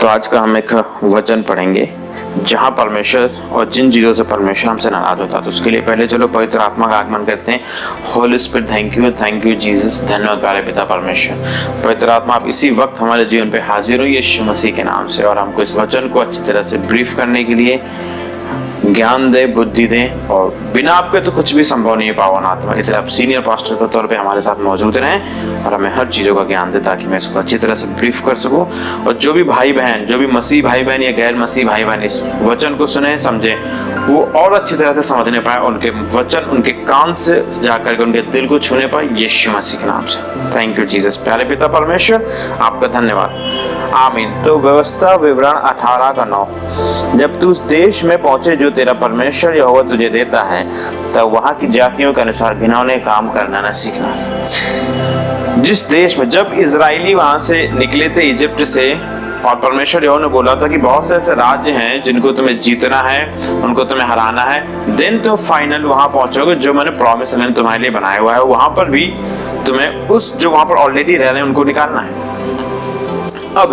तो आज का हम एक वचन पढ़ेंगे जहाँ परमेश्वर और जिन चीज़ों से परमेश्वर हमसे नाराज होता है। तो उसके लिए पहले चलो पवित्र आत्मा का आगमन करते हैं। Holi spirit, thank you Jesus. धन्यवाद प्यारे पिता परमेश्वर। पवित्र आत्मा आप इसी वक्त हमारे जीवन पे हाजिर हो यीशु मसीह के नाम से, और हमको इस वचन को अच्छी तरह से ब्रीफ करने के लिए ज्ञान दे, बुद्धि दे, और बिना आपके तो कुछ भी संभव नहीं है पावन आत्मा। इसलिए आप सीनियर पास्टर के तौर पे हमारे साथ मौजूद रहें और हमें हर चीज़ों का ज्ञान दे ताकि मैं इसको अच्छी तरह से ब्रीफ कर सकूं। और जो भी भाई बहन, जो भी मसीह भाई बहन या गैर मसीह भाई बहन इस वचन को सुने, समझे, वो और अच्छी तरह से समझने पाए, उनके वचन उनके कान से जाकर के उनके दिल को छूने पाए यीशु मसीह के नाम से। Thank you Jesus. प्यारे पिता परमेश्वर आपका धन्यवाद, आमीन। तो व्यवस्था विवरण 18:9, जब तू उस देश में पहुंचे जो तेरा परमेश्वर यहोवा तुझे देता है, तब वहां की जातियों के अनुसार घिनौने काम करना न सीखना। जिस देश में जब इजराइली वहां से निकले थे इजिप्ट से, और परमेश्वर यहोवा ने बोला था कि बहुत से ऐसे राज्य हैं जिनको तुम्हें जीतना है, उनको तुम्हें हराना है, देन तुम फाइनल वहां पहुंचोगे जो मैंने प्रॉमिस लैंड तुम्हारे लिए बनाया हुआ है। वहां पर भी तुम्हें उस जो वहां पर ऑलरेडी रह रहे हैं उनको निकालना है। अब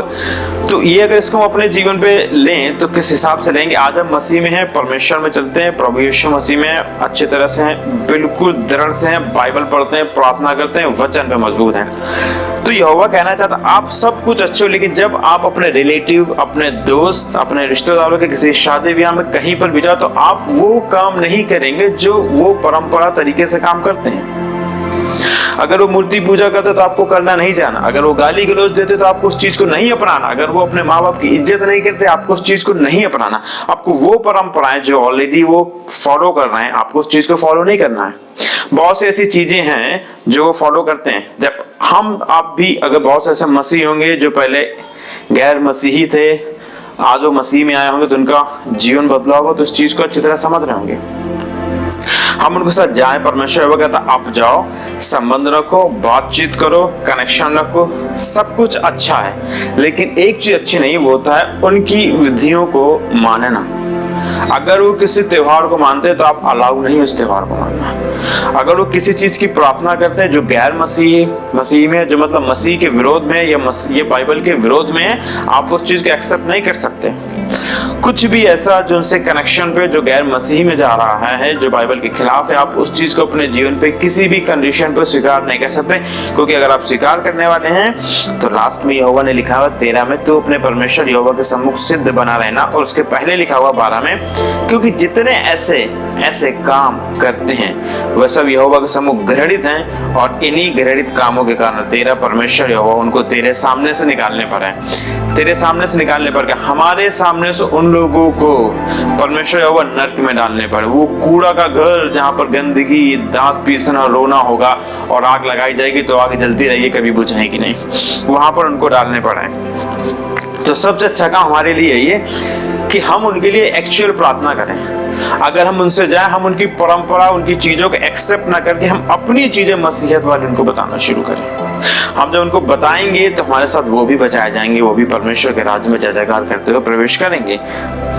तो ये अगर इसको हम अपने जीवन पे लें तो किस हिसाब से लेंगे? आज हम मसीह में हैं, परमेश्वर में चलते हैं, प्रभु यीशु मसीह में अच्छे तरह से हैं, बिल्कुल दृढ़ से हैं, बाइबल पढ़ते हैं, प्रार्थना करते हैं, वचन पे मजबूत हैं। तो यहोवा कहना चाहता आप सब कुछ अच्छे हो, लेकिन जब आप अपने रिलेटिव, अपने दोस्त, अपने रिश्तेदारों के किसी शादी ब्याह में कहीं पर भी जाओ तो आप वो काम नहीं करेंगे जो वो परंपरा तरीके से काम करते हैं। अगर वो मूर्ति पूजा करते तो आपको करना नहीं जाना, अगर वो गाली गलौज देते तो आपको उस चीज को नहीं अपनाना, अगर वो अपने माँ बाप की इज्जत नहीं करते आपको उस चीज को नहीं अपनाना। आपको वो परंपराएं जो ऑलरेडी वो फॉलो कर रहे हैं, आपको उस चीज को फॉलो नहीं करना है। बहुत सी ऐसी चीजें हैं जो वो फॉलो करते हैं। जब हम आप भी अगर बहुत से ऐसे मसीह होंगे जो पहले गैर मसीही थे, आज वो मसीह में आए होंगे तो उनका जीवन बदला होगा, तो उस चीज को अच्छी तरह समझ रहे होंगे। हम उनके साथ जाए, परमेश्वर वो कहता आप जाओ, संबंध रखो, बातचीत करो, कनेक्शन रखो, सब कुछ अच्छा है, लेकिन एक चीज अच्छी नहीं, वो होता है उनकी विधियों को मानना। अगर वो किसी त्योहार को मानते हैं तो आप अलाउ नहीं उस त्योहार को मानना। अगर वो किसी चीज की प्रार्थना करते हैं जो गैर मसीह में, जो मतलब मसीह के विरोध में या ये बाइबल के विरोध में है, आप उस चीज को एक्सेप्ट नहीं कर सकते। कुछ भी ऐसा जो उनसे कनेक्शन पे, जो गैर मसीह में जा रहा है, जो बाइबल के खिलाफ है, आप उस चीज को अपने जीवन पे किसी भी कंडीशन पे स्वीकार नहीं कर सकते। क्योंकि अगर आप स्वीकार करने वाले हैं तो लास्ट में यहोवा ने लिखा हुआ 13 में, तो अपने परमेश्वर यहोवा के सम्मुख सिद्ध बना रहना, और उसके पहले लिखा हुआ 12 में, क्योंकि जितने ऐसे काम करते हैं वह सब यहोवा के सम्मुख घृणित हैं, और इन्हीं घृणित कामों के कारण तेरा परमेश्वर यहोवा उनको तेरे सामने से निकालने पर है। तेरे सामने से निकालने पर क्या? हमारे सामने से उन लोगों को परमेश्वर यहोवा नरक में डालने पर, वो कूड़ा का घर जहां पर गंदगी, दांत पीसना, रोना होगा और आग लगाई जाएगी तो आग जलती रहेगी, कभी बुझाएगी नहीं, वहां पर उनको डालने पड़े। तो सबसे अच्छा काम हमारे लिए ये कि हम उनके लिए एक्चुअल प्रार्थना करें। अगर हम उनसे जाए, हम उनकी परंपरा, उनकी चीजों को एक्सेप्ट ना करके हम अपनी चीजें मसीहत वाली उनको बताना शुरू करें। हम जब उनको बताएंगे तो हमारे साथ वो भी बचाए जाएंगे, वो भी परमेश्वर के राज्य में जय जयकार करते हुए प्रवेश करेंगे।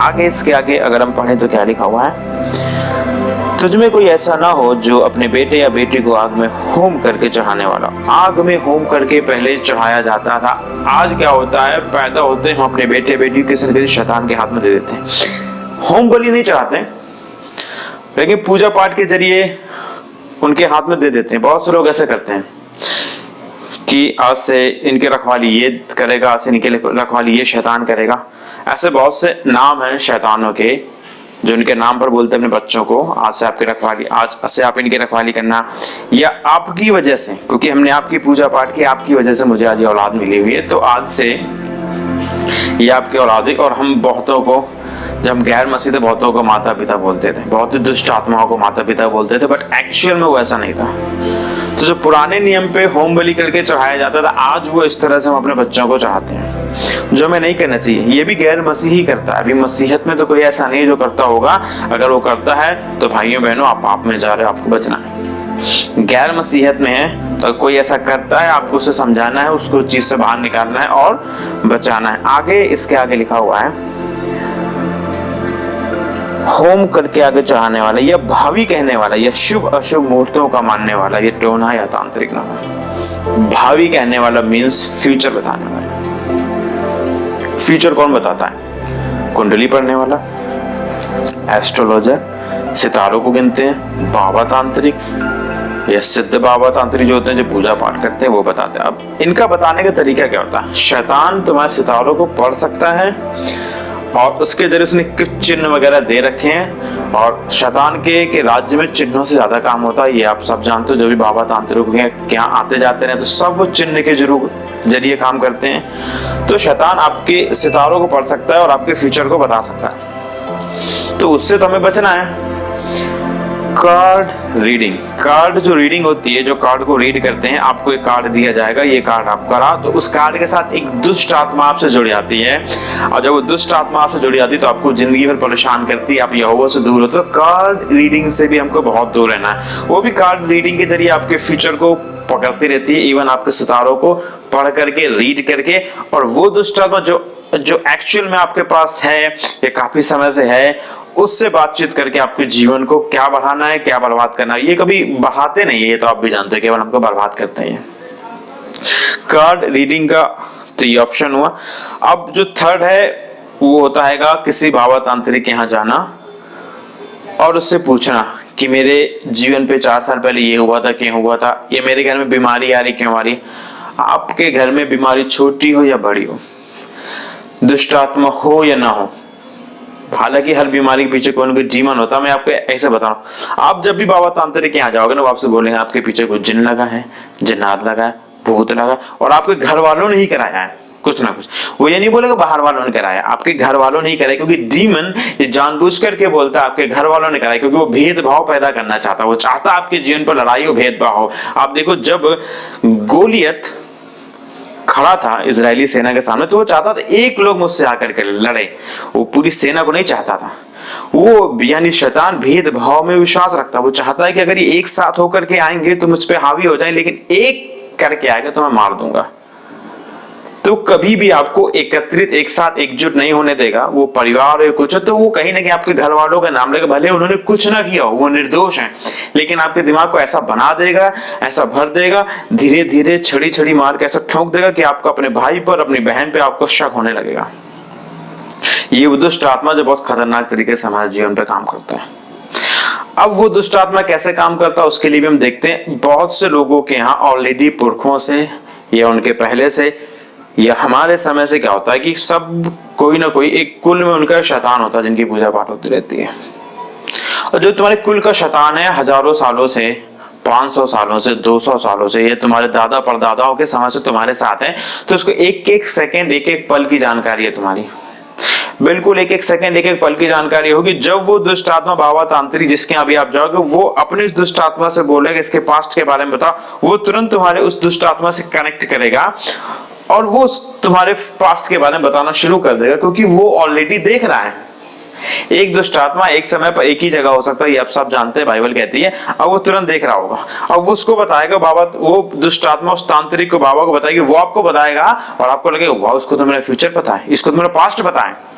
आगे इसके आगे अगर हम पढ़ें तो क्या लिखा हुआ है? तुझमें कोई ऐसा ना हो जो अपने बेटे या बेटी को आग में होम करके चढ़ाने वाला। आग में होम करके पहले चढ़ाया जाता था। आज क्या होता है, पैदा होते हैं हम अपने बेटे बेटी किसी न किसी शैतान के हाथ में दे देते हैं। होम बलि नहीं चढ़ाते, लेकिन पूजा पाठ के जरिए उनके हाथ में दे देते हैं। बहुत से लोग ऐसे करते हैं कि आज से इनके रखवाली ये करेगा, आज से इनके रखवाली ये शैतान करेगा। ऐसे बहुत से नाम हैं शैतानों के जो उनके नाम पर बोलते हैं अपने बच्चों को, आज से आपकी रखवाली, आज से आप इनकी रखवाली करना, या आपकी वजह से, क्योंकि हमने आपकी पूजा पाठ की, आपकी वजह से मुझे आज ये औलाद मिली हुई है, तो आज से ये आपकी औलाद है। और हम बहुतों को, जब हम गैर मसीह थे, बहुतों को माता पिता बोलते थे, बहुत ही दुष्ट आत्माओं को माता पिता बोलते थे, बट एक्चुअल में वो ऐसा नहीं था। तो जो पुराने नियम पे होम बलि करके चढ़ाया जाता था, आज वो इस तरह से हम अपने बच्चों को चढ़ाते हैं, जो हमें नहीं करना चाहिए। ये भी गैर मसीही ही करता है। अभी मसीहत में तो कोई ऐसा नहीं जो करता होगा। अगर वो करता है तो भाइयों बहनों आप पाप में जा रहे हो, आपको बचना है। गैर मसीहत में है तो कोई ऐसा करता है, आपको उसे समझाना है, उसको चीज से बाहर निकालना है और बचाना है। आगे इसके आगे लिखा हुआ है होम करके आगे चढ़ाने वाला, या भावी कहने वाला, या शुभ अशुभ मुहूर्तों का मानने वाला, ये टोना या तांत्रिक ना हो। भावी कहने वाला मीन्स फ्यूचर बताने वाला। फ्यूचर कौन बताता है? कुंडली पढ़ने वाला, एस्ट्रोलॉजर, सितारों को गिनते हैं, बाबा तांत्रिक या सिद्ध बाबा तांत्रिक जो होते हैं, जो पूजा पाठ करते हैं, वो बताते हैं। अब इनका बताने का तरीका क्या होता है? शैतान तुम्हारे सितारों को पढ़ सकता है और उसके जरिए उसने कुछ चिन्ह वगैरह दे रखे हैं, और शैतान के राज्य में चिन्हों से ज्यादा काम होता है, ये आप सब जानते हो। जो भी बाबा तांत्रिक के क्या आते जाते हैं तो सब वो चिन्ह के जरिए काम करते हैं। तो शैतान आपके सितारों को पढ़ सकता है और आपके फ्यूचर को बता सकता है, तो उससे तो हमें बचना है। कार्ड रीडिंग, कार्ड जो रीडिंग होती है, जो कार्ड को रीड करते हैं, आपको एक कार्ड दिया जाएगा, ये कार्ड आपका रहा, तो उस कार्ड के साथ एक दुष्ट आत्मा आपसे जुड़ जाती है, और जब वो दुष्ट आत्मा आपसे जुड़ जाती है तो आपको जिंदगी भर परेशान करती है, आप यहोवा से दूर होते हो। तो कार्ड रीडिंग से भी हमको बहुत दूर रहना है। वो भी कार्ड रीडिंग के जरिए आपके फ्यूचर को पकड़ती रहती है, इवन आपके सितारों को पढ़ करके, रीड करके, और वो दुष्ट आत्मा जो एक्चुअल में आपके पास है या काफी समय से है, उससे बातचीत करके आपके जीवन को क्या बढ़ाना है, क्या बर्बाद करना है। ये कभी बढ़ाते नहीं है, ये तो आप भी जानते हैं, केवल हमको बर्बाद करते हैं। कार्ड रीडिंग का तो ये ऑप्शन हुआ। अब जो थर्ड है वो होता है किसी बाबा तांत्रिक के यहाँ जाना और उससे पूछना कि मेरे जीवन पे 4 साल पहले ये हुआ था, क्यों हुआ था, ये मेरे घर में बीमारी आ रही, क्यों आ रही। आपके घर में बीमारी छोटी हो या बड़ी हो, दुष्ट आत्मा हो या ना हो, हालांकि हर बीमारी के पीछे कोई ना कोई डीमन होता है। मैं आपको ऐसे बता रहा हूँ, आप जब भी बाबा तांत्रिक के यहाँ जाओगे ना, वो आपसे बोलेंगे आपके पीछे कोई जिन लगा है, जिन्नात लगा है, भूत लगा, और आपके घर वालों ने ही कराया है कुछ ना कुछ। वो ये नहीं बोलेगा बाहर वालों ने कराया, आपके घर वालों ने ही कराया, क्योंकि डीमन ये जानबूझ करके बोलता है आपके घर वालों ने कराया, क्योंकि वो भेदभाव पैदा करना चाहता है। वो चाहता है आपके जीवन पर लड़ाई हो, भेदभाव हो। आप देखो, जब गोलियत खड़ा था इजरायली सेना के सामने, तो वो चाहता था एक लोग मुझसे आकर के लड़े, वो पूरी सेना को नहीं चाहता था। वो यानी शैतान भेदभाव में विश्वास रखता, वो चाहता है कि अगर ये एक साथ होकर के आएंगे तो मुझ पे हावी हो जाए, लेकिन एक करके आएगा तो मैं मार दूंगा। तो कभी भी आपको एकत्रित, एक साथ एकजुट नहीं होने देगा। वो परिवार है कुछ, तो वो कहीं ना कहीं आपके घर वालों का नाम लेगा, भले उन्होंने कुछ ना किया हो, वो निर्दोष हैं, लेकिन आपके दिमाग को ऐसा बना देगा, ऐसा भर देगा, धीरे धीरे छड़ी छड़ी मार के ऐसा ठोक देगा कि आपको अपने भाई पर, अपनी बहन पे आपको शक होने लगेगा। ये दुष्ट आत्मा जो बहुत खतरनाक तरीके से हमारे जीवन पे काम करता है। अब वो दुष्ट आत्मा कैसे काम करता है उसके लिए भी हम देखते हैं। बहुत से लोगों के यहाँ ऑलरेडी पुरखों से या उनके पहले से या हमारे समय से क्या होता है कि सब कोई ना कोई एक कुल में उनका शैतान होता है जिनकी पूजा पाठ होती रहती है। और जो तुम्हारे कुल का शैतान है, हजारों सालों से, 500 सालों से, 200 सालों से, ये तुम्हारे दादा परदादाओं के समय से तुम्हारे साथ है, तो उसको एक एक सेकंड, एक एक पल की जानकारी है तुम्हारी। बिल्कुल एक एक सेकंड, एक एक पल की जानकारी होगी। जब वो दुष्ट आत्मा बाबा तांत्रिक जिसके अभी आप जाओगे, वो अपने दुष्ट आत्मा से बोलेगा इसके पास्ट के बारे में बताओ, वो तुरंत तुम्हारे उस दुष्ट आत्मा से कनेक्ट करेगा और वो तुम्हारे पास्ट के बारे में बताना शुरू कर देगा, क्योंकि वो ऑलरेडी देख रहा है। एक दुष्ट आत्मा एक समय पर एक ही जगह हो सकता है, ये आप सब जानते हैं, बाइबल कहती है। अब वो तुरंत देख रहा होगा, अब वो उसको बताएगा, बाबा, वो दुष्ट आत्मा उस तांत्रिक को बाबा को बताएगी, वो आपको बताएगा और आपको लगेगा वाह, उसको तो मेरा फ्यूचर पता है, इसको तो मेरा पास्ट पता है,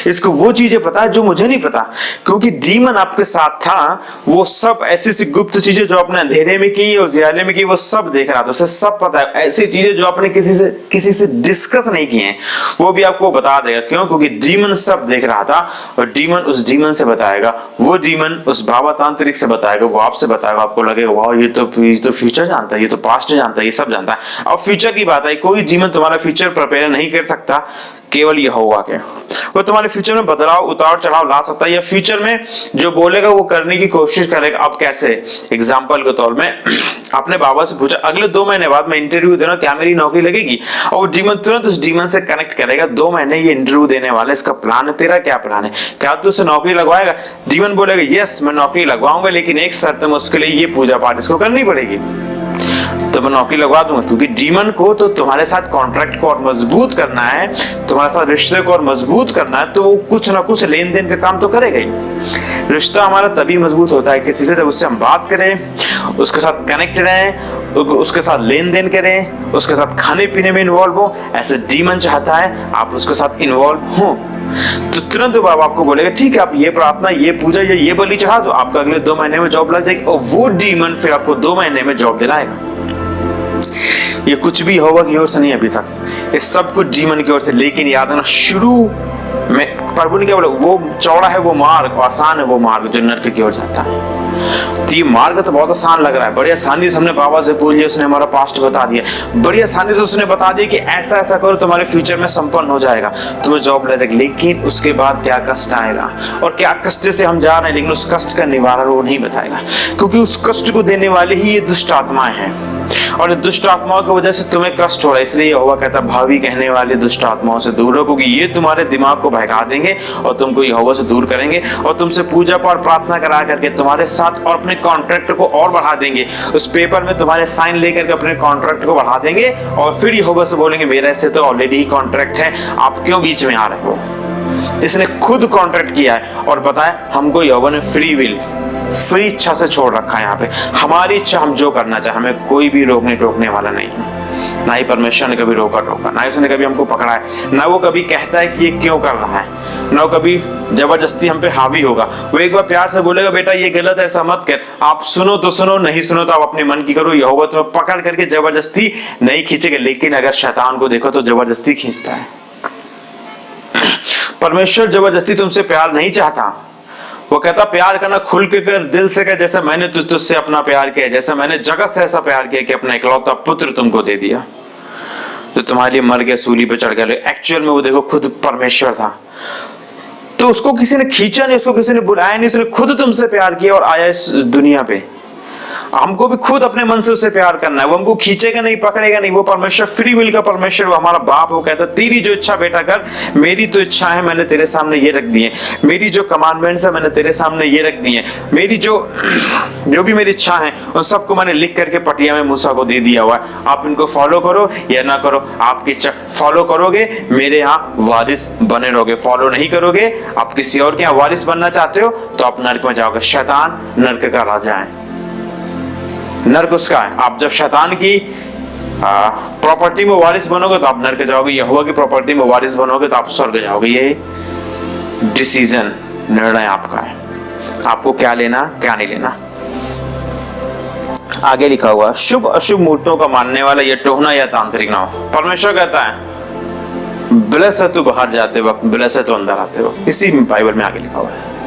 इसको वो चीजें पता है जो मुझे नहीं पता। क्योंकि डीमन आपके साथ था, वो सब ऐसी सी गुप्त चीजें जो आपने अंधेरे में की और उजियाले में की, वो सब देख रहा था, उसे सब पता है। ऐसी चीजें जो आपने किसी से डिस्कस नहीं की हैं, वो भी आपको बता देगा। क्यों? क्योंकि डीमन सब देख रहा था, और डीमन उस डीमन से बताएगा, वो डीमन उस बाबा तांत्रिक से बताएगा, वो आपसे बताएगा, आपको लगेगा वाह, ये तो फ्यूचर जानता है, ये तो पास्ट जानता है, ये सब जानता है। अब फ्यूचर की बात है, कोई डीमन तुम्हारा फ्यूचर प्रिपेयर नहीं कर सकता, केवल ये होगा के वो तुम्हारे फ्यूचर में बदलाव, उतार चढ़ाव ला सकता है, या फ्यूचर में जो बोलेगा वो करने की कोशिश करेगा। अब कैसे? एग्जांपल के तौर में आपने बाबा से पूछा अगले 2 महीने बाद मैं इंटरव्यू देना, क्या मेरी नौकरी लगेगी? और वो डीमन तुरंत उस डीमन से कनेक्ट करेगा, 2 महीने ये इंटरव्यू देने वाला है, इसका प्लान है, तेरा क्या प्लान है, क्या तू उसे नौकरी लगवाएगा? डीमन बोलेगा यस मैं नौकरी लगवाऊंगा, लेकिन एक शर्त में उसके लिए ये पूजा पाठ इसको करनी पड़ेगी, तो मैं नौकरी लगवा दूंगा। क्योंकि डीमन को तो तुम्हारे साथ कॉन्ट्रैक्ट को और मजबूत करना है, तुम्हारे साथ रिश्ते को और मजबूत करना है, तो वो कुछ ना कुछ लेन देन का काम तो करेगा ही। रिश्ता हमारा तभी मजबूत होता है किसी से जब उससे हम बात करें, उसके साथ कनेक्ट रहें, उसके साथ लेन देन करें, उसके साथ खाने पीने में इन्वॉल्व हो। ऐसे डीमन चाहता है आप उसके साथ इन्वॉल्व हो, तो तुरंत बाबा आपको बोलेगा ठीक है, आप ये प्रार्थना, ये पूजा या ये बलि चढ़ा दो, आपका अगले 2 महीने में जॉब लग जाएगी। और वो डीमन फिर आपको 2 महीने में जॉब दिलाएगा। ये कुछ भी यहोवा की ओर से नहीं अभी तक, ये सब कुछ डीमन की ओर से। लेकिन याद रखना, शुरू में प्रभु ने क्या बोला, वो चौड़ा है वो मार्ग, आसान है वो मार्ग जो नरक की ओर जाता है। तो ये मार्ग तो बहुत आसान लग रहा है, बड़ी आसानी से हमने बाबा से पूछ लिया, उसने हमारा पास्ट बता दिया, बड़ी आसानी से उसने बता दिया कि ऐसा ऐसा करो तुम्हारे फ्यूचर में संपन्न हो जाएगा, तुम्हें जॉब ले देगा। लेकिन उसके बाद क्या कष्ट आएगा और क्या कष्ट से हम जा रहे हैं, लेकिन उस कष्ट का निवारण वो नहीं बताएगा, क्योंकि उस कष्ट को देने वाले ही ये दुष्ट आत्माएं हैं, और दुष्ट आत्माओं की वजह से तुम्हें कष्ट हो रहा है। इसलिए यहोवा कहता है भावी कहने वाले दुष्ट आत्माओं से दूर रहो, क्योंकि ये तुम्हारे दिमाग को बहका देंगे और तुमको यहोवा से दूर करेंगे और तुमसे पूजा पाठ प्रार्थना करा करके तुम्हारे साथ और अपने कॉन्ट्रैक्ट को और बढ़ा देंगे। उस पेपर में तुम्हारे साइन लेकर के अपने कॉन्ट्रैक्ट को बढ़ा देंगे और फिर यहोवा से बोलेंगे मेरे से तो ऑलरेडी ही कॉन्ट्रैक्ट है, आप क्यों बीच में आ रहे हो। इसने खुद कॉन्ट्रैक्ट किया है और बताया हमको यहोवा ने फ्री विल, फ्री इच्छा से छोड़ रखा है यहाँ पे। हमारी इच्छा हम जो करना चाहे, हमें कोई भी रोकने टोकने वाला नहीं है। ना ही परमेश्वर ने कभी रोका टोका, ना ही उसने कभी हमको पकड़ा है, ना वो कभी कहता है कि ये क्यों कर रहा है, ना वो कभी जबरदस्ती हम पे हावी होगा। वो एक बार प्यार से बोलेगा बेटा ये गलत है ऐसा मत कर, आप सुनो तो सुनो, नहीं सुनो तो आप अपने मन की करो। यहोवा तुम्हें पकड़ करके जबरदस्ती नहीं खींचेगा। लेकिन अगर शैतान को देखो तो जबरदस्ती खींचता है। परमेश्वर जबरदस्ती तुमसे प्यार नहीं चाहता। वो कहता प्यार करना खुल के कर, दिल से कर, जैसे मैंने तुझसे अपना प्यार किया, जैसे मैंने जगत से ऐसा प्यार किया कि अपना इकलौता पुत्र तुमको दे दिया, जो तुम्हारे लिए मर गया, सूली पे चढ़ गया। एक्चुअल में वो देखो खुद परमेश्वर था, तो उसको किसी ने खींचा नहीं, उसको किसी ने बुलाया नहीं, उसने खुद तुमसे प्यार किया और आया इस दुनिया पे। हमको भी खुद अपने मन से उससे प्यार करना है। वो हमको खींचेगा नहीं, पकड़ेगा नहीं। वो परमेश्वर फ्री विल का परमेश्वर, वो हमारा बाप। वो कहता तेरी जो इच्छा बेटा कर, मेरी तो इच्छा है मैंने तेरे सामने ये रख दी है, मेरी जो कमांडमेंट्स है मैंने तेरे सामने ये रख दी है, मेरी जो भी मेरी इच्छा है उन सबको मैंने लिख करके पटिया में मूसा को दे दिया हुआ है। आप इनको फॉलो करो या ना करो, आपकी इच्छा। फॉलो करोगे मेरे यहाँ वारिस बने रहोगे, फॉलो नहीं करोगे, आप किसी और के यहाँ वारिस बनना चाहते हो तो आप नर्क में जाओगे। शैतान नर्क का राजा है, नर्क उसका है। आप जब शैतान की प्रॉपर्टी में वारिस बनोगे तो आप नर्क जाओगे, यहोवा की प्रॉपर्टी में वारिस बनोगे तो आप स्वर्ग जाओगे। ये डिसीजन, निर्णय आपका है, आपको क्या लेना क्या नहीं लेना। आगे लिखा हुआ शुभ अशुभ मूर्तियों का मानने वाला यह टोहना या तांत्रिक ना हो। परमेश्वर कहता है ब्लेस है तू बाहर जाते वक्त, ब्लेस है तू अंदर आते वक्त। इसी बाइबल में आगे लिखा हुआ है।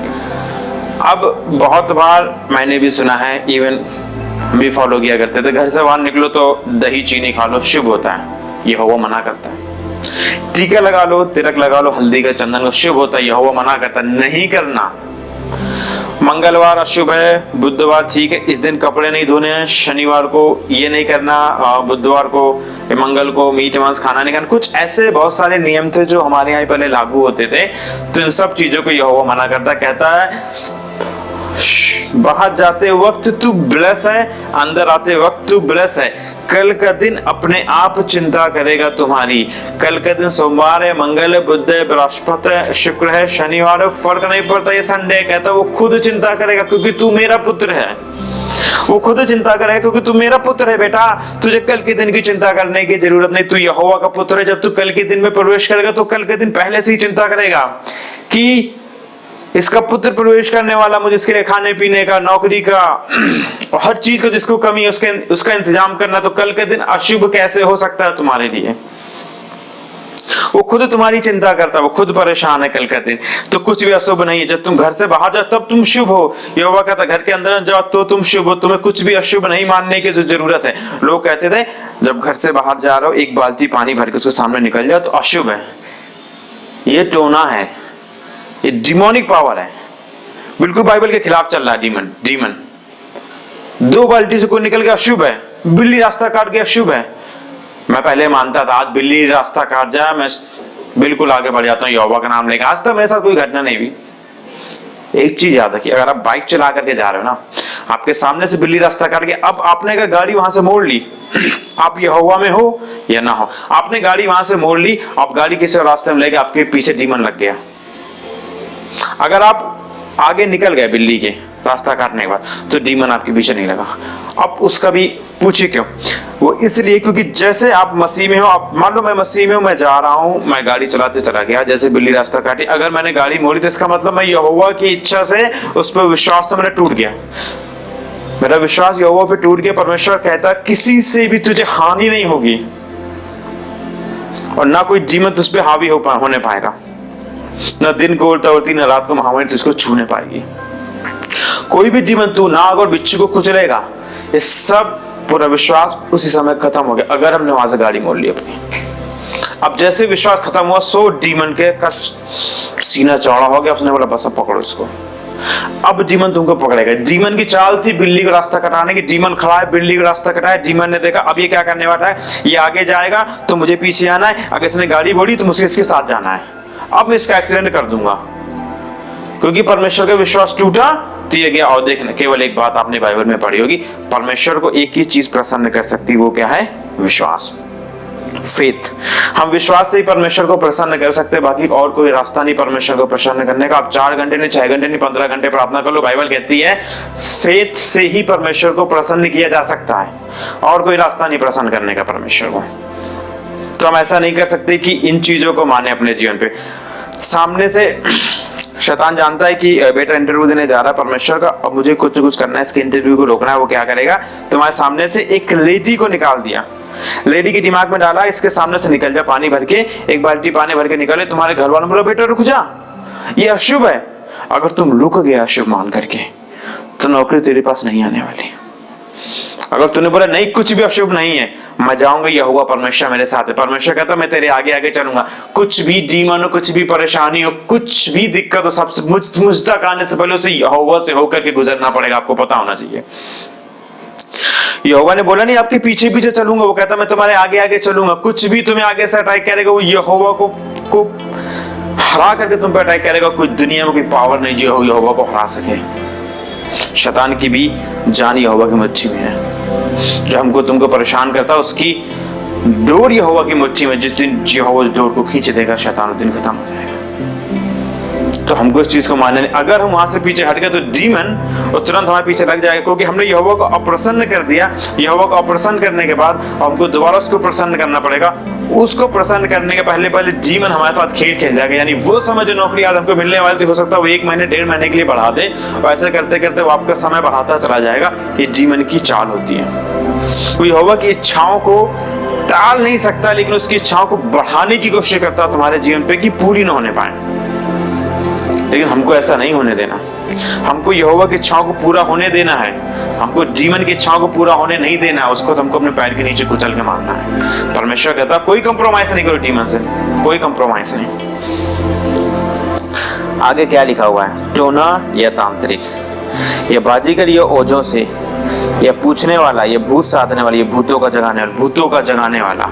अब बहुत बार मैंने भी सुना है, इवन भी फॉलो किया करते थे, घर से बाहर निकलो तो दही चीनी खा लो, शुभ होता है, यहोवा मना करता है। टीका लगा लो, तिलक लगा लो, हल्दी का चंदन का, शुभ होता है, यहोवा मना करता है, नहीं करना। मंगलवार अशुभ है, बुधवार ठीक है, इस दिन कपड़े नहीं धोने हैं, शनिवार को ये नहीं करना, बुधवार को मंगल को मीट मांस खाना नहीं खाना। कुछ ऐसे बहुत सारे नियम थे जो हमारे यहाँ पहले लागू होते थे, तो इन सब चीजों को यहोवा मना करता है। कहता है बाहर जाते वक्त तू ब्लेस है, अंदर आते वक्त तू ब्लेस है। कल का दिन अपने आप चिंता करेगा तुम्हारी। कल का दिन सोमवार है, मंगल है, बुध है, बृहस्पति है, शुक्र है, शनिवार है, फर्क नहीं पड़ता, ये संडे है। कहता वो खुद चिंता करेगा क्योंकि तू मेरा पुत्र है। वो खुद चिंता करेगा क्योंकि तू मेरा पुत्र है बेटा, तुझे कल के दिन की चिंता करने की जरूरत नहीं। तू यहोवा का पुत्र है। जब तू कल के दिन में प्रवेश करेगा तो कल के दिन पहले से ही चिंता करेगा कि इसका पुत्र प्रवेश करने वाला, मुझे इसके लिए खाने पीने का, नौकरी का, हर चीज को जिसको कमी है उसका इंतजाम करना। तो कल के दिन अशुभ कैसे हो सकता है तुम्हारे लिए। वो खुद तुम्हारी चिंता करता है, वो खुद परेशान है कल का दिन। तो कुछ भी अशुभ नहीं है। जब तुम घर से बाहर जाओ तब तुम शुभ हो। यहोवा कहता घर के अंदर जाओ तो तुम शुभ हो। तुम्हें कुछ भी अशुभ नहीं मानने की जरूरत है। लोग कहते थे जब घर से बाहर जा रहे हो एक बाल्टी पानी भर के उसके सामने निकल जाओ तो अशुभ है। ये टोना है, ये डिमोनिक पावर है, बिल्कुल बाइबल के खिलाफ चल रहा है। डीमन 2 बाल्टी से कोई निकल गया अशुभ है, बिल्ली रास्ता काट गया अशुभ है। मैं पहले मानता था, आज बिल्ली रास्ता काट जाए मैं बिल्कुल आगे बढ़ जाता हूँ यहोवा का नाम लेकर। आज तक मेरे साथ कोई घटना नहीं हुई। एक चीज याद रखिए, अगर आप बाइक चला करके जा रहे हो ना, आपके सामने से बिल्ली रास्ता काट गया, अब आपने अगर गाड़ी वहां से मोड़ ली, आप यहोवा में हो या ना हो, आपने गाड़ी वहां से मोड़ ली, आप गाड़ी किसी और रास्ते में ले गए, आपके पीछे डीमन लग गया। अगर आप आगे निकल गए बिल्ली के रास्ता काटने के बाद तो डीमन आपके पीछे नहीं लगा। अब उसका भी पूछिए क्यों। वो इसलिए क्योंकि जैसे आप मसीह में हो, आप मान लो मैं मसीह में हूं, मैं जा रहा हूं, मैं गाड़ी चलाते चला गया, जैसे बिल्ली रास्ता काटी, अगर मैंने गाड़ी मोड़ी तो इसका मतलब मैं यहोवा की इच्छा से उस पर विश्वास तो मैंने टूट गया। मेरा विश्वास यहोवा पे टूट गया। परमेश्वर कहता किसी से भी तुझे हानि नहीं होगी और ना कोई डीमन तुझ पे हावी होने पाएगा, न दिन को उल्टा उड़ती न रात को महामारी तुझको छूने पाएगी। कोई भी डीमन तू नाग और बिच्छू को कुचलेगा। ये सब पूरा विश्वास उसी समय खत्म हो गया अगर हमने वहां से गाड़ी मोड़ ली अपनी। अब जैसे विश्वास खत्म हुआ 100 डीमन के का सीना चौड़ा हो गया। उसने बोला बस अब पकड़ो इसको। अब डीमन तुमको पकड़ेगा। डीमन की चाल थी बिल्ली का रास्ता कटाने की। डीमन खड़ा है, बिल्ली का रास्ता कटाया। डीमन ने देखा अब ये क्या करने वाला है, ये आगे जाएगा तो मुझे पीछे आना है, अगर इसने गाड़ी मोड़ी तो मुझे इसके साथ जाना है, अब मैं इसका एक्सीडेंट कर दूंगा। क्योंकि परमेश्वर का विश्वास टूटा तो ये गया। और देखना, केवल एक बात आपने बाइबल में पढ़ी होगी, परमेश्वर को एक ही चीज प्रसन्न कर सकती, वो क्या है? विश्वास, फेथ। हम विश्वास से ही परमेश्वर को प्रसन्न कर सकते हैं, बाकी और कोई रास्ता नहीं परमेश्वर को प्रसन्न करने का। आप 4 घंटे नहीं, 6 घंटे नहीं, 15 घंटे प्रार्थना कर लो, बाइबल कहती है फेथ से ही परमेश्वर को प्रसन्न किया जा सकता है, और कोई रास्ता नहीं प्रसन्न करने का परमेश्वर को। तो हम ऐसा नहीं कर सकते कि इन चीजों को माने अपने जीवन पे। सामने से शैतान जानता है कि बेटा इंटरव्यू देने जा रहा है परमेश्वर का, अब मुझे कुछ न कुछ करना है, इसके इंटरव्यू को रोकना है। वो क्या करेगा? तुम्हारे सामने से एक लेडी को निकाल दिया, लेडी के दिमाग में डाला इसके सामने से निकल जा, पानी भर के, एक बाल्टी पानी भर के निकले। तुम्हारे घर वालों बोला बेटा रुक जा, ये अशुभ है। अगर तुम रुक गया अशुभ मान करके तो नौकरी तेरे पास नहीं आने वाली। अगर तूने बोला नहीं कुछ भी अशुभ नहीं है, मैं जाऊंगा, यहोवा परमेश्वर मेरे साथ है, परमेश्वर कहता मैं तेरे आगे आगे चलूंगा, कुछ भी डीमन हो, कुछ भी परेशानी हो, कुछ भी दिक्कत हो, सबसे मुझ तक आने से पहले उसे यहोवा से होकर के गुजरना पड़ेगा। आपको पता होना चाहिए। यहोवा ने बोला नहीं आपके पीछे पीछे चलूंगा, वो कहता मैं तुम्हारे आगे आगे चलूंगा, कुछ भी तुम्हें आगे से अटैक करेगा वो यहोवा को हरा करके तुम पे अटैक करेगा। कोई दुनिया में कोई पावर नहीं जो यहोवा को हरा सके। शैतान की भी जान यहोवा की मुट्ठी में है। जो हमको तुमको परेशान करता है उसकी डोर यहोवा की मुट्ठी में। जिस दिन यहोवा उस डोर को खींच देगा शैतान उस दिन खत्म हो जाएगा। तो हमको इस चीज को मानना नहीं। अगर हम वहां से पीछे हट गए तो डीमन और तुरंत हमारे पीछे लग जाएगा, क्योंकि हमने यहोवा को अप्रसन्न कर दिया। यहोवा को अप्रसन्न करने के बाद हमको दोबारा उसको प्रसन्न करना पड़ेगा। उसको प्रसन्न करने के पहले डीमन हमारे साथ खेल खेल जाएगा। यानी वो समय जो नौकरी आज हमको मिलने वाली थी, हो सकता है वो 1 महीने 1.5 महीने के लिए बढ़ा दे, और ऐसे करते करते वो आपका समय बढ़ाता चला जाएगा। ये डीमन की चाल होती है। वो यहोवा की इच्छाओं को टाल नहीं सकता, लेकिन उसकी इच्छाओं को बढ़ाने की कोशिश करता है तुम्हारे जीवन पे कि पूरी ना होने पाए। लेकिन हमको ऐसा नहीं होने देना। हमको यहोवा की इच्छाओं को पूरा होने देना है। हमको जीवन की इच्छाओं को पूरा होने नहीं देना है। उसको तुमको अपने पैर के नीचे कुचल के मारना है। परमेश्वर कहता कोई कंप्रोमाइज नहीं करो डीमन से, कोई कंप्रोमाइज नहीं। आगे क्या लिखा हुआ है? टोना या तांत्रिक, ये बाजीगर, ये ओझों से, ये पूछने वाला, ये भूत साधने वाला, ये भूतों का जगाने वाला, भूतों का जगाने वाला,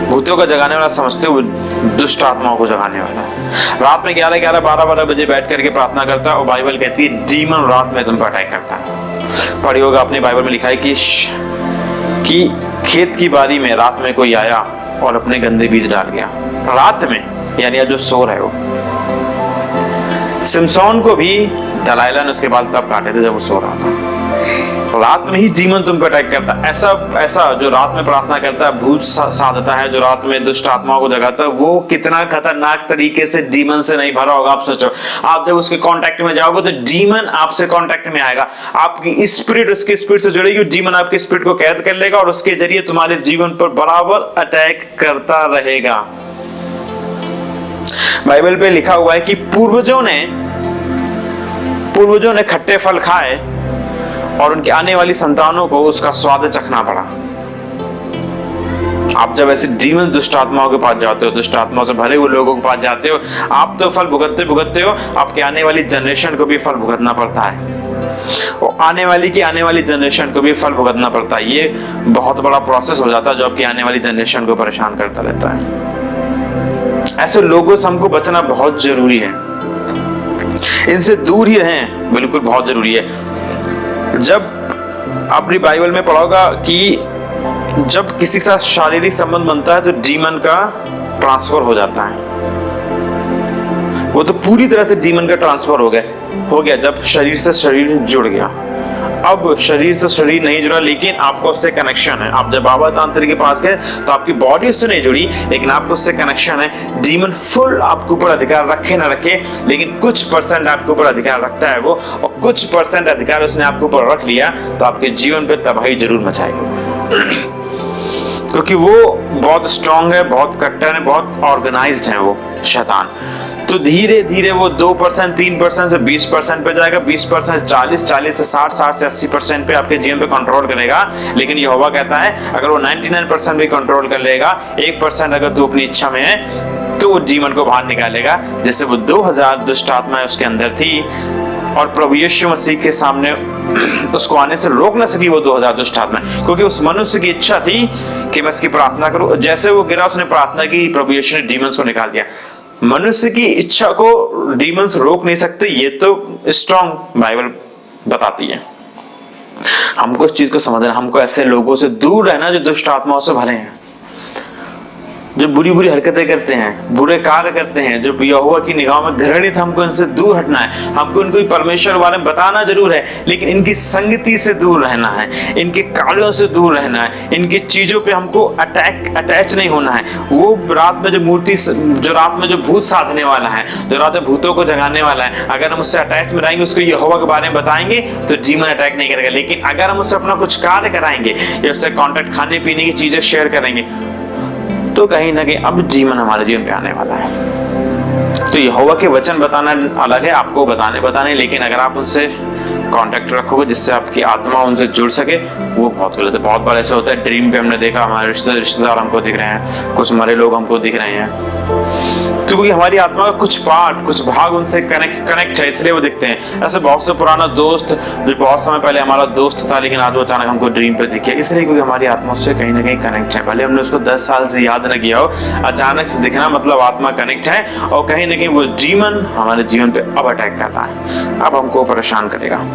भूतों का जगाने वाला समझते हुए दुष्ट आत्माओं को जगाने वाला। रात में 11-11, 12-12 बजे बैठ करके प्रार्थना करता है, और बाइबल कहती है डीमन रात में तुम पर अटैक करता है। पढ़ी होगा अपने बाइबल में लिखा है कि खेत की बारी में रात में कोई आया और अपने गंदे बीज डाल गया। रात में, यानी अब जो सो रहे हो। सिमसोन को भी दलाइला ने उसके बाल तब काटे थे जब वो सो रहा था। रात में ही डीमन तुम पे अटैक करता है। ऐसा जो रात में प्रार्थना करता है, भूत साधता है, जो रात में दुष्ट आत्माओं को जगाता है, वो कितना खतरनाक तरीके से डीमन से नहीं भरा होगा। आप सोचो, आप जब उसके कांटेक्ट में जाओगे तो डीमन आपसे कांटेक्ट में आएगा, आपकी स्पिरिट उसके स्पिरिट से जुड़ेगी, डीमन आपके स्पिरिट को कैद कर लेगा और उसके जरिए तुम्हारे जीवन पर बराबर अटैक करता रहेगा। बाइबल पे लिखा हुआ है कि पूर्वजों ने खट्टे फल खाए और उनकी आने वाली संतानों को उसका स्वाद चखना पड़ा। आप जब ऐसे डीमन दुष्ट आत्माओं के पास जाते हो, दुष्ट आत्माओं से भरे हुए लोगों के पास जाते हो, आप तो फल भुगतते हो, आपके आने वाली जनरेशन को भी फल भुगतना पड़ता है, और आने वाली जनरेशन को भी फल भुगतना पड़ता है। ये बहुत बड़ा प्रोसेस हो जाता है जो आपकी आने वाली जनरेशन को परेशान करता रहता है। ऐसे लोगों से हमको बचना बहुत जरूरी है, इनसे दूर ही रहें, बिल्कुल बहुत जरूरी है। जब आपने बाइबल में पढ़ोगा कि जब किसी के साथ शारीरिक संबंध बनता है तो डीमन का ट्रांसफर हो जाता है। वो तो पूरी तरह से डीमन का ट्रांसफर हो गया जब शरीर से शरीर जुड़ गया। अब शरीर से शरीर नहीं जुड़ा, लेकिन आपको उससे कनेक्शन है। आप जब बाबा तांत्रिक के पास गए तो आपकी बॉडी उससे नहीं जुड़ी, लेकिन आपको उससे कनेक्शन है। डीमन फुल आपके ऊपर अधिकार रखे ना रखे, लेकिन कुछ परसेंट आपके ऊपर अधिकार रखता है वो, और कुछ परसेंट अधिकार उसने आपके ऊपर रख लिया तो आपके जीवन पे तबाही जरूर मचाएगा। क्योंकि वो बहुत स्ट्रांग है, बहुत कट्टर है, बहुत ऑर्गेनाइज्ड है वो शैतान। तो धीरे धीरे वो 2%, 3% से 20% पे जाएगा, 20% 40, 40 से 60, 60 से 80% पे आपके जीवन पे कंट्रोल करेगा। लेकिन यहोवा कहता है अगर वो 99% भी कंट्रोल कर लेगा, 1% अगर तू अपनी इच्छा में है तो वो डीमन को बाहर निकालेगा। जैसे वो 2000 दुष्ट आत्माएं उसके अंदर थी और प्रभु यीशु मसीह के सामने उसको आने से रोक न सकी वो 2000 दुष्ट आत्माएं, क्योंकि उस मनुष्य की इच्छा थी कि मैं इसकी प्रार्थना करूं। जैसे वो गिरा, उसने प्रार्थना की, प्रभु यीशु ने डीमंस को निकाल दिया। मनुष्य की इच्छा को डीमंस रोक नहीं सकते, ये तो स्ट्रॉन्ग बाइबल बताती है। हमको इस चीज को समझना, हमको ऐसे लोगों से दूर रहना जो दुष्ट आत्माओं से भरे हैं, जो बुरी बुरी हरकतें करते हैं, बुरे कार्य करते हैं, जो यहोवा की निगाह में घृणित, हमको इनसे दूर हटना है। हमको इनको परमेश्वर के बारे में बताना जरूर है, लेकिन इनकी संगति से दूर रहना है, इनके कार्यों से दूर रहना है, इनकी चीजों पे हमको अटैच नहीं होना है। वो रात में जो मूर्ति, जो रात में जो भूत साधने वाला है, जो रात में भूतों को जगाने वाला है, अगर हम उससे अटैच में रहेंगे, उसको यहोवा के बारे में बताएंगे तो डीमन अटैक नहीं करेगा। लेकिन अगर हम उससे अपना कुछ कार्य कराएंगे या उससे कॉन्टेक्ट, खाने पीने की चीजें शेयर करेंगे, तो कहीं ना कहीं अब डीमन हमारे जीवन पे आने वाला है। तो यहोवा के वचन बताना अलग है, आपको बताने, लेकिन अगर आप उनसे कांटेक्ट रखोगे जिससे आपकी आत्मा उनसे जुड़ सके, वो बहुत गलत है। बहुत बार ऐसा होता है, ड्रीम पे हमने देखा हमारे रिश्तेदार हमको दिख रहे हैं, कुछ मरे लोग हमको दिख रहे हैं, क्योंकि हमारी आत्मा का कुछ पार्ट, कुछ भाग उनसे कनेक्ट है, इसलिए वो दिखते हैं। ऐसे बहुत से पुराना दोस्त जो बहुत समय पहले हमारा दोस्त था, लेकिन आज वो अचानक हमको ड्रीम पे दिख गया, इसलिए क्योंकि हमारी आत्मा उससे कहीं ना कहीं कनेक्ट है। भले हमने उसको 10 साल से याद न किया हो, अचानक से दिखना मतलब आत्मा कनेक्ट है, और कहीं ना कहीं वो डीमन हमारे जीवन पे अब अटैक कर रहा है, अब हमको परेशान करेगा।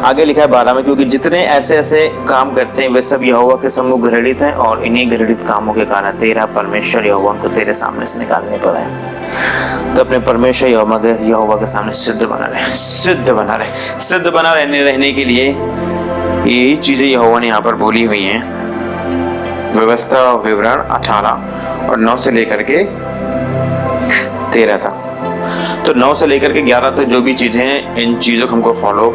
आगे लिखा है 12 में, क्योंकि जितने ऐसे ऐसे काम करते हैं वे सब यहोवा के सम्मुख घृणित हैं, और इन्हीं घृणित कामों के कारण तेरा परमेश्वर यहोवा उनको तेरे सामने से निकालने पड़ा है। तो अपने परमेश्वर यहोवा के सामने सिद्ध बना रहे, रहने के लिए यही चीजें यहोवा ने यहाँ पर बोली हुई हैं। व्यवस्था विवरण 18 और 9 से लेकर के 13 तक। तो 9 से लेकर के 11 तक जो भी चीजें हैं, इन चीजों को हमको फॉलो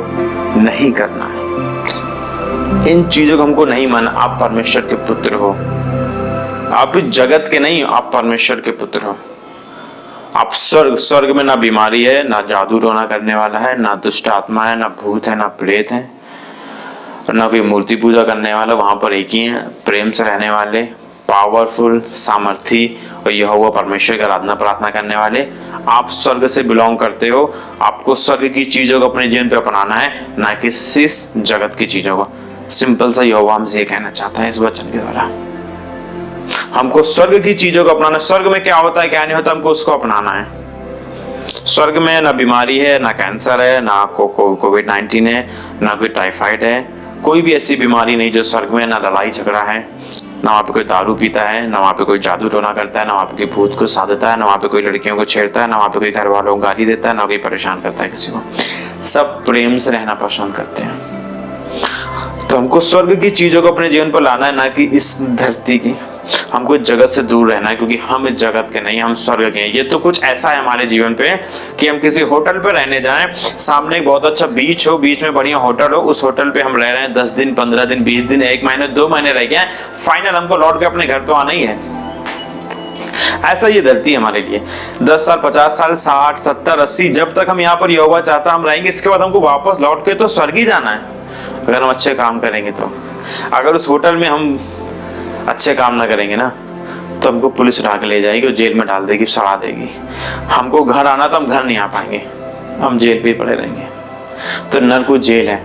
नहीं करना है, इन चीजों को हमको नहीं मानना। आप परमेश्वर के पुत्र हो, आप इस जगत के नहीं, आप परमेश्वर के पुत्र हो। आप स्वर्ग में ना बीमारी है, ना जादू टोना करने वाला है, ना दुष्ट आत्मा है, ना भूत है, ना प्रेत है, ना कोई मूर्ति पूजा करने वाला। वहां पर एक ही है, प्रेम से रहने वाले, पावरफुल, सामर्थी और यहोवा परमेश्वर की आराधना प्रार्थना करने वाले। आप स्वर्ग से बिलोंग करते हो, आपको स्वर्ग की चीजों को अपने जीवन पे अपनाना है, ना कि इस जगत की चीजों को। सिंपल सा यहोवा हमसे ये कहना चाहता है इस वचन के द्वारा, हमको स्वर्ग की चीजों को अपनाना। स्वर्ग में क्या होता है क्या नहीं होता, हमको उसको अपनाना है। स्वर्ग में ना बीमारी है, ना कैंसर है, ना कोविड-19 है, ना कोई टाइफाइड है, कोई भी ऐसी बीमारी नहीं जो स्वर्ग में। ना लड़ाई झगड़ा है, ना वहाँ पे कोई दारू पीता है, ना वहाँ पे कोई जादू टोना करता है, ना वहाँ पे कोई भूत को साधता है, ना वहाँ पे कोई लड़कियों को छेड़ता है, ना वहाँ पे कोई घर वालों को गाली देता है, ना कोई परेशान करता है किसी को। सब प्रेम से रहना पसंद करते हैं। तो हमको स्वर्ग की चीजों को अपने जीवन पर लाना है, ना कि इस धरती की। हमको इस जगत से दूर रहना है, क्योंकि हम इस जगत के नहीं, हम स्वर्ग के हैं। ये तो कुछ ऐसा है हमारे जीवन पे कि हम किसी होटल पे रहने जाएं, सामने एक बहुत अच्छा बीच हो, बीच में बढ़िया होटल हो, उस होटल पे हम रह रहे हैं 10 दिन, 15 दिन, 20 दिन, 1 महीने, 2 महीने रह गए, फाइनल हमको लौट के अपने घर तो आना ही है। ऐसा ये धरती है हमारे लिए। 10 साल, 50 साल, 60, 70, 80, जब तक हम यहाँ पर यहोवा चाहता हम रहेंगे। इसके बाद हमको वापस लौट के तो स्वर्ग ही जाना है, अगर हम अच्छे काम करेंगे तो। अगर उस होटल में हम अच्छे काम ना करेंगे ना, तो हमको पुलिस उठा के ले जाएगी और जेल में डाल देगी, सड़ा देगी। हमको घर आना तो हम घर नहीं आ पाएंगे, हम जेल पे पड़े रहेंगे। तो नरक जेल है।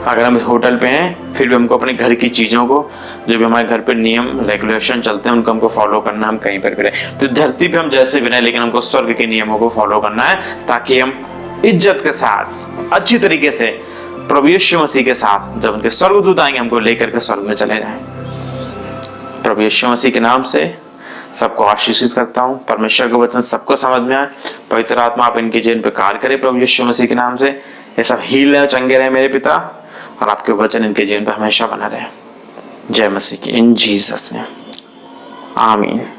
अगर हम इस होटल पे हैं, फिर भी हमको अपने घर की चीजों को, जो भी हमारे घर पे नियम रेगुलेशन चलते हैं, उनको हमको फॉलो करना है। हम कहीं पर भी रहे, तो धरती पे हम जैसे भी रहे, लेकिन हमको स्वर्ग के नियमों को फॉलो करना है, ताकि हम इज्जत के साथ, अच्छी तरीके से प्रभु यीशु मसीह के साथ, जब उनके स्वर्गदूत आएंगे, हमको लेकर के स्वर्ग में चले जाएं। प्रभु यीशु मसीह के नाम से सबको आशीषित करता हूँ। परमेश्वर का वचन सबको समझ में आए। पवित्र आत्मा आप इनके जीवन पे कार्य करे प्रभु यीशु मसीह के नाम से। ये सब हील रहे, चंगे रहे मेरे पिता, और आपके वचन इनके जीवन पर हमेशा बना रहे। जय मसीह की, इन जीसस नेम, आमीन।